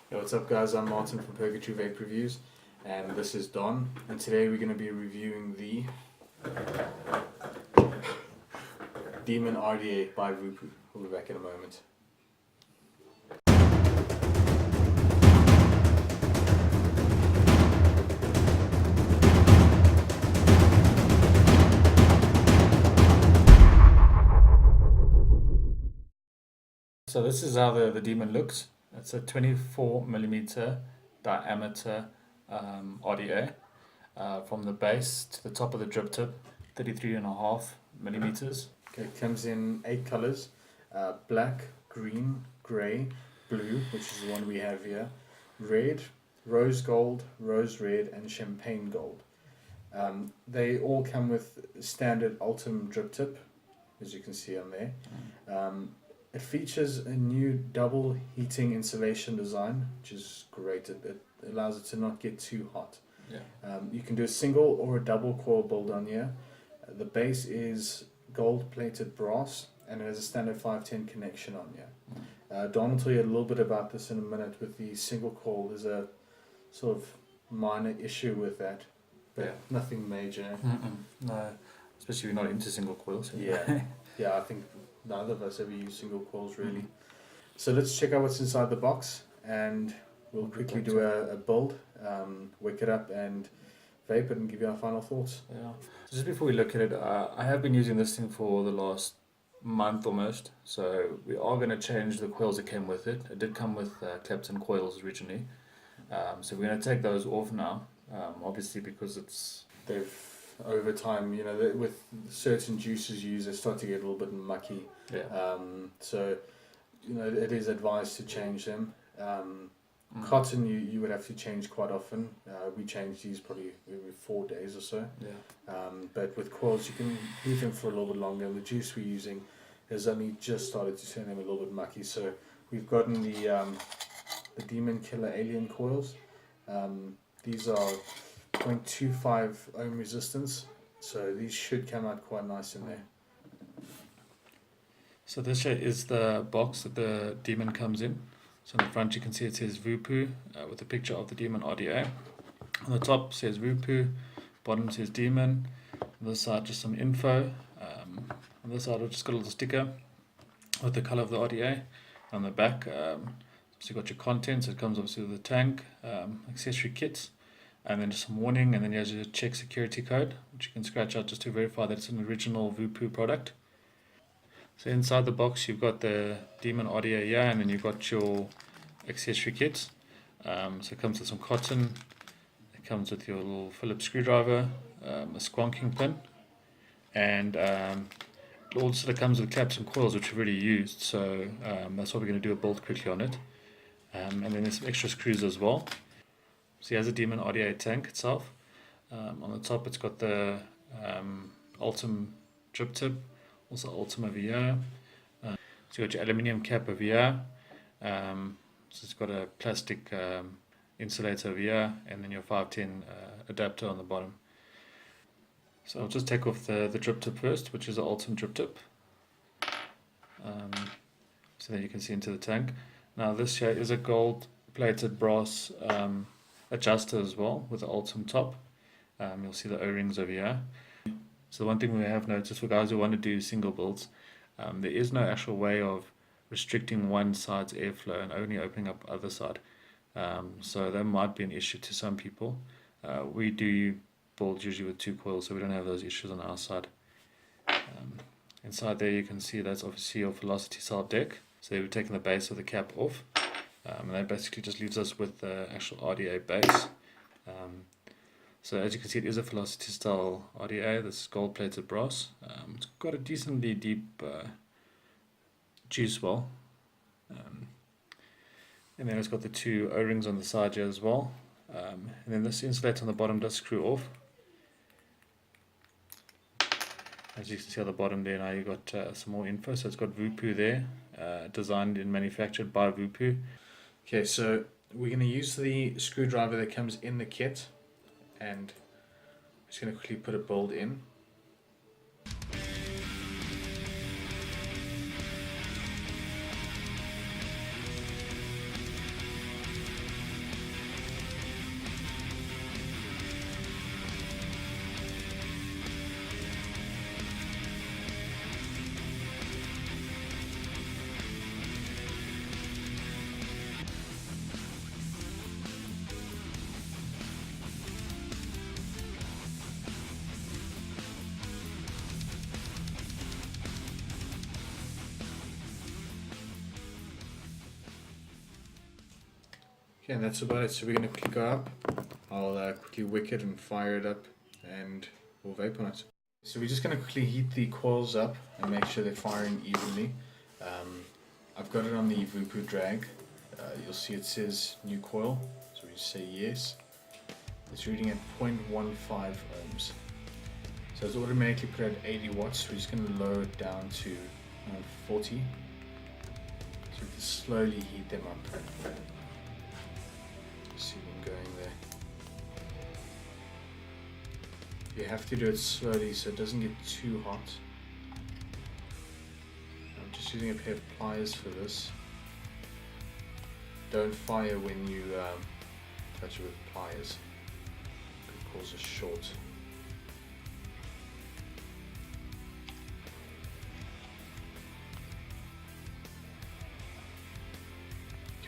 Hey, what's up guys, I'm Martin from Purgatory Vape Reviews and this is Don, and today we're going to be reviewing the Demon RDA by Voopoo. We'll be back in a moment. So this is how the Demon looks. It's a 24mm diameter RDA. From the base to the top of the drip tip, 33.5mm. Okay, it comes in 8 colors: black, green, grey, blue, which is the one we have here, red, rose gold, rose red, and champagne gold. They all come with standard Ultim drip tip, as you can see on there. It features a new double heating insulation design, which is great. It allows it to not get too hot. Yeah. You can do a single or a double coil build on here. The base is gold plated brass and it has a standard 510 connection on here. Don will tell you a little bit about this in a minute. With the single coil, there's a sort of minor issue with that, but yeah, nothing major. No, especially if you're not into single coils. Yeah, yeah, I think neither of us ever use single coils really. So let's check out what's inside the box and we'll quickly do a build, wick it up and vape it and give you our final thoughts. Yeah. So just before we look at it, I have been using this thing for the last month almost. So we are going to change the coils that came with it. It did come with Clapton coils originally. So we're going to take those off now, obviously because they've over time, you know, with certain juices used, they start to get a little bit mucky. Yeah. So, you know, it is advised to change them. Cotton, you would have to change quite often. We change these probably every 4 days or so. Yeah. But with coils, you can leave them for a little bit longer. The juice we're using has only just started to turn them a little bit mucky. So we've gotten the Demon Killer Alien coils. These are 0.25 ohm resistance, so these should come out quite nice in there. So this here is the box that the Demon comes in. So on the front you can see it says Voopoo with a picture of the Demon RDA. On the top says Voopoo, bottom says Demon. On this side just some info. On this side I've just got a little sticker with the color of the RDA. On the back, so you've got your contents. It comes obviously with the tank, accessory kits, and then just some warning, and then here's your check security code, which you can scratch out just to verify that it's an original Voopoo product. So inside the box you've got the Demon RDA here, and then you've got your accessory kits. So it comes with some cotton, it comes with your little Phillips screwdriver, a squonking pin, and it also comes with claps and coils which we've already used, so that's what we're going to do a build quickly on it. And then there's some extra screws as well. So here's a Demon RDA tank itself. On the top it's got the Ultim drip tip, also Ultim over here. So you got your aluminium cap over here. So it's got a plastic insulator over here, and then your 510 adapter on the bottom. So I'll just take off the drip tip first, which is the Ultim drip tip. So then you can see into the tank. Now this here is a gold plated brass adjuster as well with the Ultim top. You'll see the O-rings over here. So the one thing we have noticed for guys who want to do single builds, there is no actual way of restricting one side's airflow and only opening up other side. So that might be an issue to some people. We do build usually with 2 coils, so we don't have those issues on our side. Inside there you can see that's obviously your velocity cell deck. So we've taken the base of the cap off. And that basically just leaves us with the actual RDA base. So as you can see, it is a velocity style RDA. This is gold plated brass. It's got a decently deep juice well. And then it's got the 2 O-rings on the side here as well. And then this insulator on the bottom does screw off. As you can see on the bottom there, now you've got some more info. So it's got Voopoo there, designed and manufactured by Voopoo. Okay, so we're going to use the screwdriver that comes in the kit, and I'm just going to quickly put a bolt in. Okay, and that's about it. So we're going to quickly go up. I'll quickly wick it and fire it up, and we'll vape on it. So we're just going to quickly heat the coils up and make sure they're firing evenly. I've got it on the Voopoo drag. You'll see it says new coil, so we just say yes. It's reading at 0.15 ohms. So it's automatically put at 80 watts. We're just going to lower it down to 40. So we can slowly heat them up. See them going there. You have to do it slowly so it doesn't get too hot. I'm just using a pair of pliers for this. Don't fire when you touch it with pliers. It could cause a short.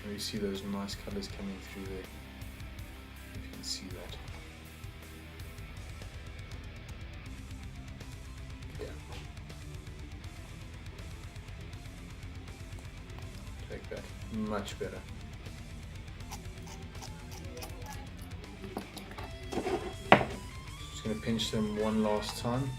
Can you see those nice colours coming through there? If you can see that. Yeah. Take that. Much better. Just going to pinch them one last time.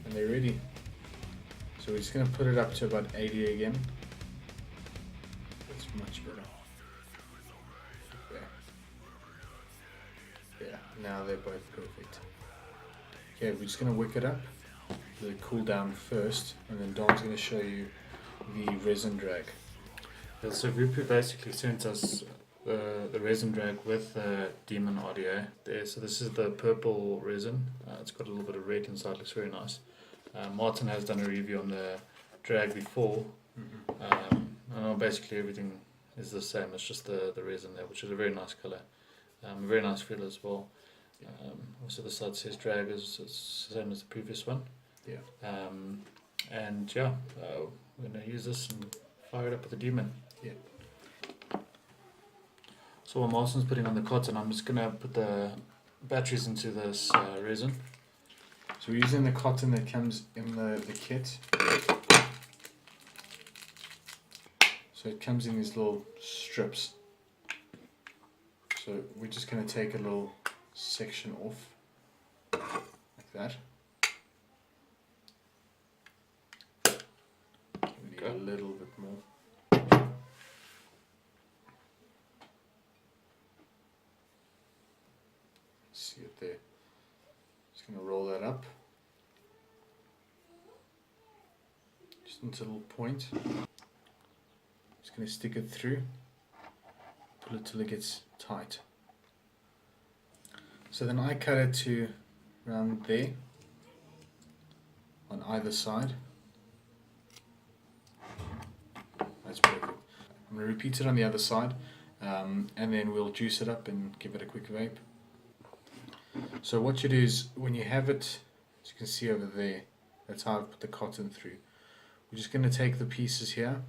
And they're ready. So we're just going to put it up to about 80 again. That's much better. Yeah, now they're both perfect. Okay, we're just going to wick it up. Let it cool down first, and then Don's going to show you the resin drag. Yeah, so Voopoo basically sent us the resin drag with the Demon RDA there. So this is the purple resin. It's got a little bit of red inside, looks very nice. Martin has done a review on the drag before. Basically everything is the same, it's just the resin there, which is a very nice colour. A very nice feel as well. Also the side says drag is the same as the previous one. Yeah. We're going to use this and fire it up with the Demon. Yeah. So while Martin's putting on the cotton, I'm just going to put the batteries into this resin. So we're using the cotton that comes in the kit. So it comes in these little strips. So we're just going to take a little section off, like that. We need a little bit more. See it there. Just going to roll that up. Just into a little point. Just going to stick it through. Pull it till it gets tight. So then I cut it to around there on either side. That's perfect. I'm going to repeat it on the other side, and then we'll juice it up and give it a quick vape. So what you do is, when you have it, as you can see over there, that's how I've put the cotton through. We're just going to take the pieces here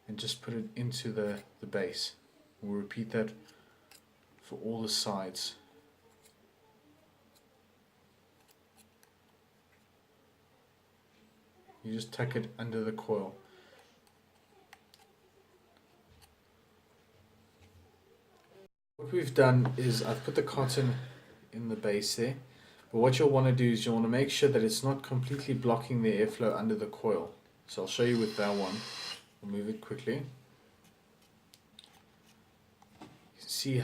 and just put it into the base. We'll repeat that for all the sides. You just tuck it under the coil. What we've done is I've put the cotton in the base there, but what you'll want to do is you'll want to make sure that it's not completely blocking the airflow under the coil. So I'll show you with that one. I'll move it quickly. You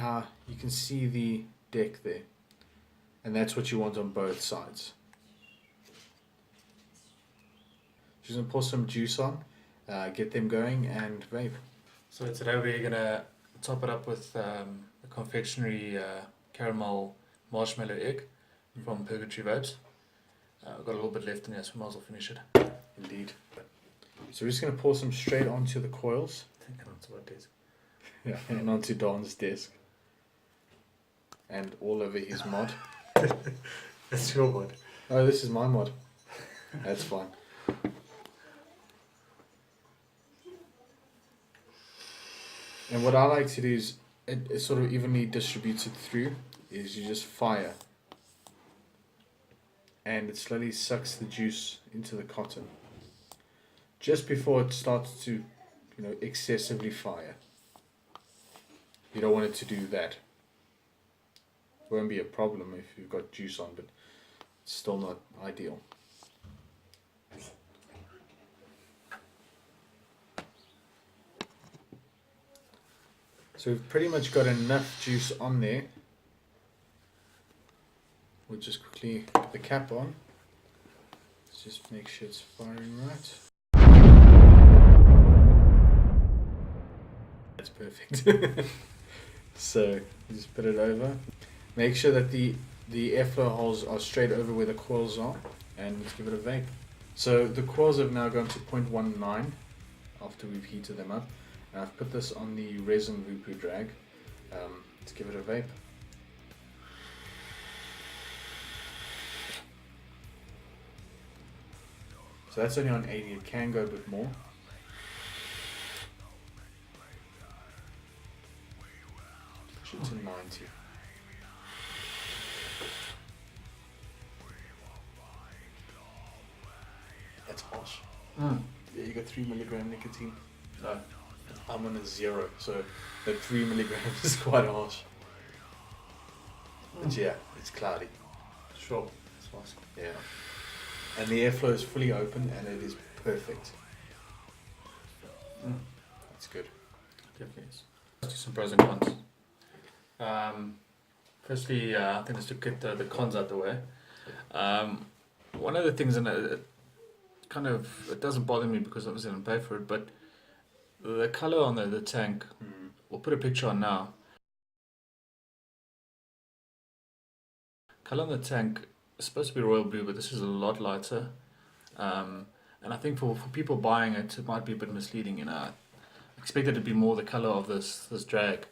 can see the deck there, and that's what you want on both sides. Just gonna pour some juice on, get them going, and vape. So today we're gonna top it up with a confectionery caramel marshmallow egg from Purgatory Vapes. I've got a little bit left in here, so we might as well finish it. Indeed. So we're just gonna pour some straight onto the coils. And onto my desk. Yeah, and onto Don's desk. And all over his mod. That's your mod. Oh, this is my mod. That's fine. And what I like to do is, it sort of evenly distributes it through, is you just fire. and it slowly sucks the juice into the cotton just before it starts to, excessively fire. You don't want it to do that. It won't be a problem if you've got juice on, but it's still not ideal. So we've pretty much got enough juice on there. We'll just quickly put the cap on. Let's just make sure it's firing right. That's perfect. So just put it over. Make sure that the airflow holes are straight over where the coils are, and let's give it a vape. So the coils have now gone to 0.19 after we've heated them up. And I've put this on the resin Voopoo drag. Let's give it a vape. So that's only on 80, it can go a bit more. Push it to 90. That's harsh. Yeah, you got 3 milligram nicotine. No. I'm on a 0, so that 3 milligrams is quite harsh. But yeah, it's cloudy. Sure. That's nice. Yeah. And the airflow is fully open and it is perfect. That's good. Definitely is. Let's do some pros and cons. Firstly, I think let's get the cons out the way. One of the things, and it doesn't bother me because obviously I didn't pay for it, but the color on the tank, we'll put a picture on now. Color on the tank is supposed to be royal blue, but this is a lot lighter. And I think for people buying it, it might be a bit misleading. I expect it to be more the color of this drag.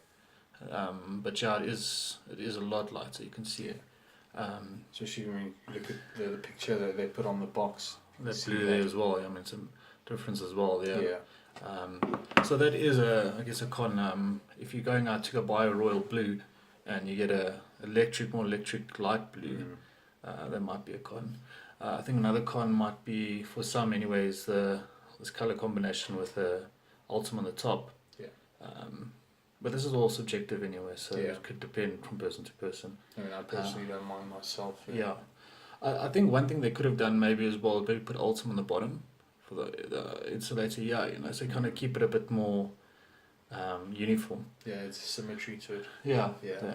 But yeah, it is a lot lighter. You can see it. Especially when you look at the picture that they put on the box. That blue there as well. I mean, some difference as well there. Yeah. So that is I guess a con. If you're going out to go buy a royal blue, and you get a more electric light blue, that might be a con. I think another con might be, for some anyways, this color combination with the Ultim on the top. Yeah. But this is all subjective anyway, so Yeah. it could depend from person to person. I mean, I personally don't mind myself. Yeah. I think one thing they could have done maybe as well, maybe put Ultim on the bottom for the insulator, so kind of keep it a bit more uniform. Yeah, it's symmetry to it. Yeah. Yeah.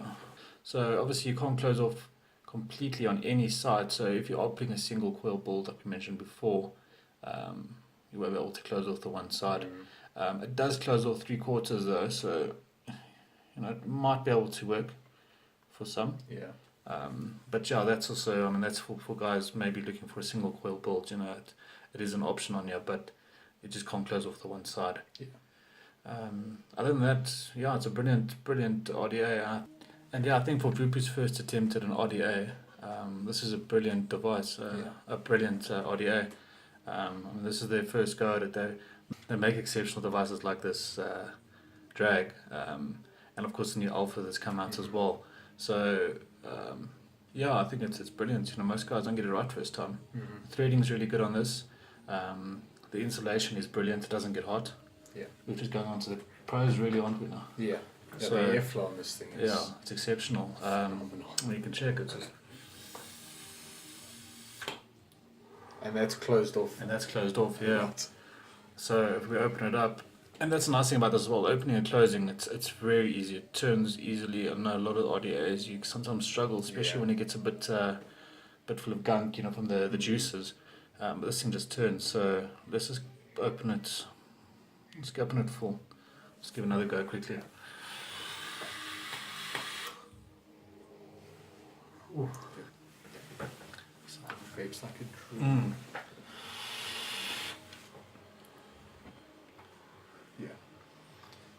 So obviously you can't close off completely on any side, so if you are putting a single coil build like we mentioned before, you won't be able to close off the one side. It does close off 3/4 though, so it might be able to work for some. Yeah. But yeah, that's also, that's for guys maybe looking for a single coil build. It is an option on here, but it just can't close off the one side. Yeah. Other than that, yeah, it's a brilliant RDA. And yeah, I think for Voopoo's first attempt at an RDA, this is a brilliant device, a brilliant RDA. This is their first go at it. They make exceptional devices like this drag, and of course the new Alpha that's come out as well. So yeah, I think it's brilliant. Most guys don't get it right first time. The threading's really good on this. The insulation is brilliant. It doesn't get hot. Yeah. We're just going on to the pros really, aren't we now? Yeah. So, the airflow on this thing is it's exceptional. You can check it. And that's closed off. Yeah. Right. So if we open it up, and that's the nice thing about this as well, opening and closing, it's very easy. It turns easily. I know a lot of RDAs, you sometimes struggle, especially when it gets a bit full of gunk, from the juices. But this thing just turns. So let's just open it. Let's open it full. Let's give another go quickly. Ooh. Vapes like a dream. Yeah.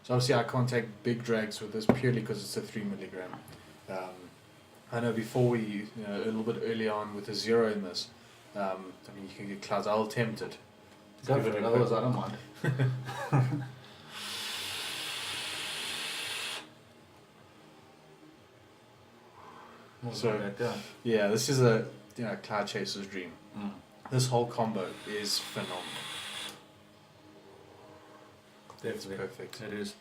So obviously I can't take big drags with this purely because it's a 3 milligram. I know before we, a little bit early on with a 0 in this, you can get clouds. I'll attempt it. Go for it, otherwise I don't mind. So yeah, this is a Cloud Chaser's dream. Mm. This whole combo is phenomenal. It's Definitely. perfect. It is.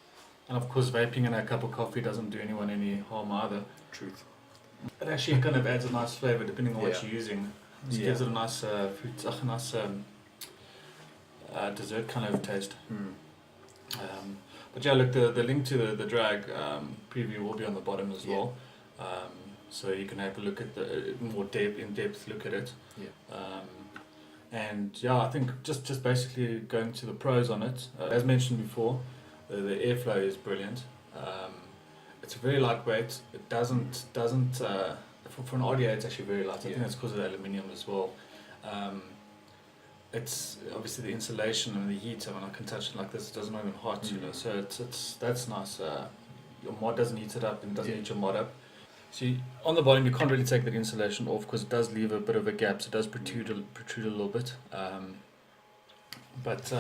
And of course, vaping in a cup of coffee doesn't do anyone any harm either. Truth. It actually kind of adds a nice flavour depending on what Yeah. you're using. It Yeah. gives it a nice dessert kind of taste. Mm. But yeah, look, the link to the drag preview will be on the bottom as Yeah. well. So you can have a look at the more in-depth look at it. Yeah. And yeah, I think just basically going to the pros on it. As mentioned before, the airflow is brilliant. It's very lightweight. It doesn't for an RDA it's actually very light. I think Yeah. that's because of the aluminium as well. It's obviously the insulation and the heat. So when I can touch it like this, it doesn't even hot. So that's nice. Your mod doesn't heat it up and it doesn't heat your mod up. See, on the bottom you can't really take that insulation off because it does leave a bit of a gap, so it does protrude a little bit. But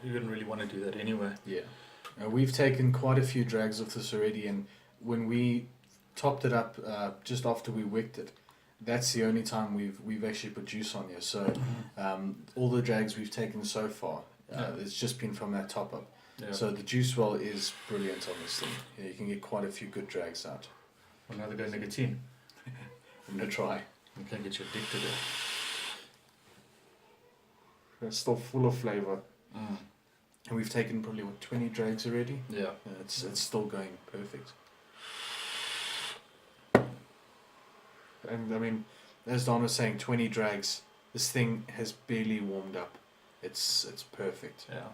you wouldn't really want to do that anyway. Yeah. We've taken quite a few drags of this already, and when we topped it up just after we wicked it, that's the only time we've actually put juice on here. So all the drags we've taken so far, it's just been from that top up. Yeah. So the juice well is brilliant on this thing. You can get quite a few good drags out. Well, now they go nicotine. I'm gonna try. You can get you addicted. It's still full of flavour. And we've taken probably 20 drags already. Yeah. It's still going perfect. And I mean, as Don was saying, 20 drags. This thing has barely warmed up. It's perfect. Yeah.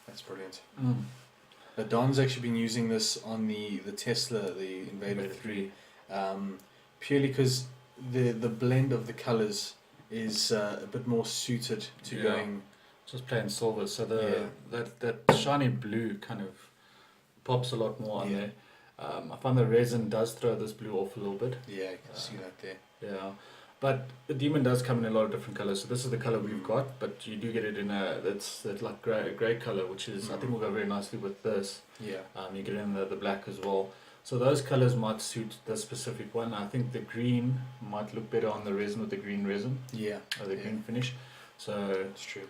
That's brilliant. Mm. Don's actually been using this on the Tesla, the Invader 3, purely because the blend of the colours is a bit more suited to going. Just plain silver, so that shiny blue kind of pops a lot more on there. I find the resin does throw this blue off a little bit. Yeah, you can see that there. Yeah, but the Demon does come in a lot of different colours. So this is the colour we've got, but you do get it in that's like grey colour, which is I think will go very nicely with this. Yeah. You get in the black as well. So those colours might suit this specific one. I think the green might look better on the resin with the green resin. Yeah. Or the green finish. So It's true.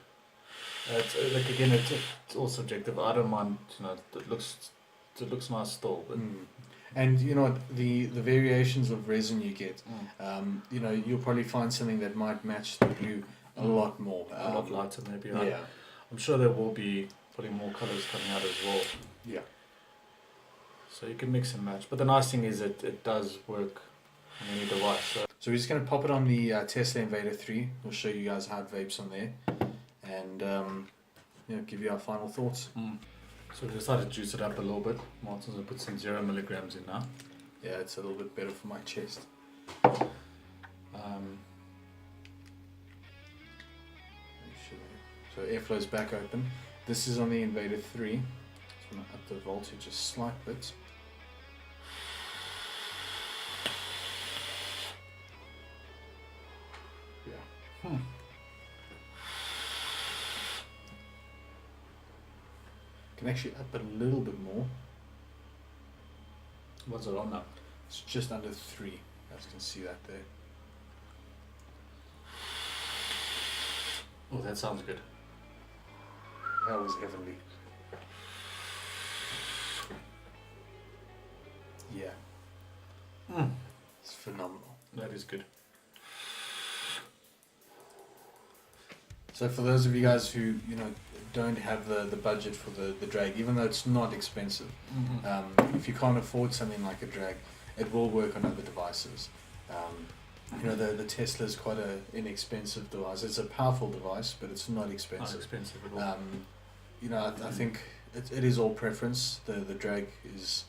it's like again, it's all subjective. I don't mind. It looks nice still, but. And you know what, the variations of resin you get, you'll probably find something that might match the blue a lot more. A lot lighter maybe. Yeah. I'm sure there will be probably more colours coming out as well. Yeah. So you can mix and match. But the nice thing is it does work on any device. So we're just going to pop it on the Tesla Invader 3. We'll show you guys how it vapes on there. And give you our final thoughts. So we decided to juice it up a little bit. Martin's going to put some 0 milligrams in now. Yeah, it's a little bit better for my chest. So airflow's back open. This is on the Invader 3. Just want to up the voltage a slight bit. Yeah. Can actually up it a little bit more. What's it on now? It's just under 3. You guys can see that there. Oh, that sounds good. That was heavenly. Yeah. It's phenomenal. That is good. So for those of you guys who don't have the budget for the drag, even though it's not expensive, if you can't afford something like a drag, it will work on other devices. The Tesla is quite an inexpensive device. It's a powerful device, but it's not expensive. Not expensive at all. I think it is all preference. The drag is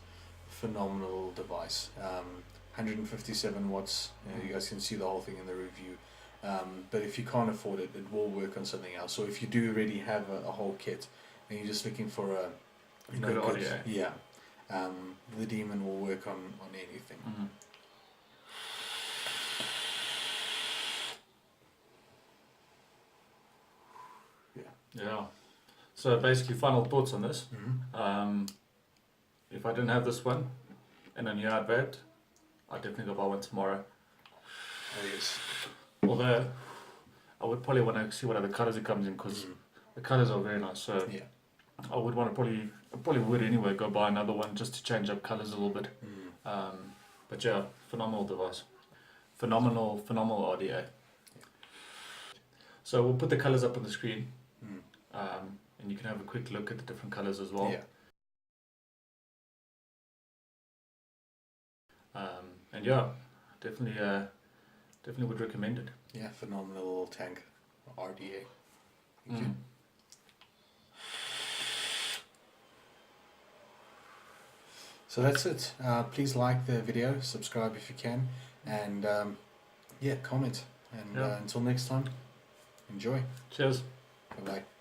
a phenomenal device. 157 watts. You guys can see the whole thing in the review. But if you can't afford it, it will work on something else. Or if you do already have a whole kit and you're just looking for a good audio, the Demon will work on anything. Yeah. So basically, final thoughts on this. if I didn't have this one and I knew I'd vaped, I'd definitely go buy one tomorrow. Oh yes. Although I would probably want to see what other colours it comes in, because the colours are very nice. So Yeah. I would want to I probably would anyway go buy another one just to change up colours a little bit. But yeah, phenomenal device. Phenomenal RDA. So we'll put the colours up on the screen, and you can have a quick look at the different colours as well. Yeah. And yeah, definitely would recommend it. Yeah, phenomenal little tank, RDA. Thank you. So that's it. Please like the video, subscribe if you can, and yeah, comment. And until next time, enjoy. Cheers. Bye bye.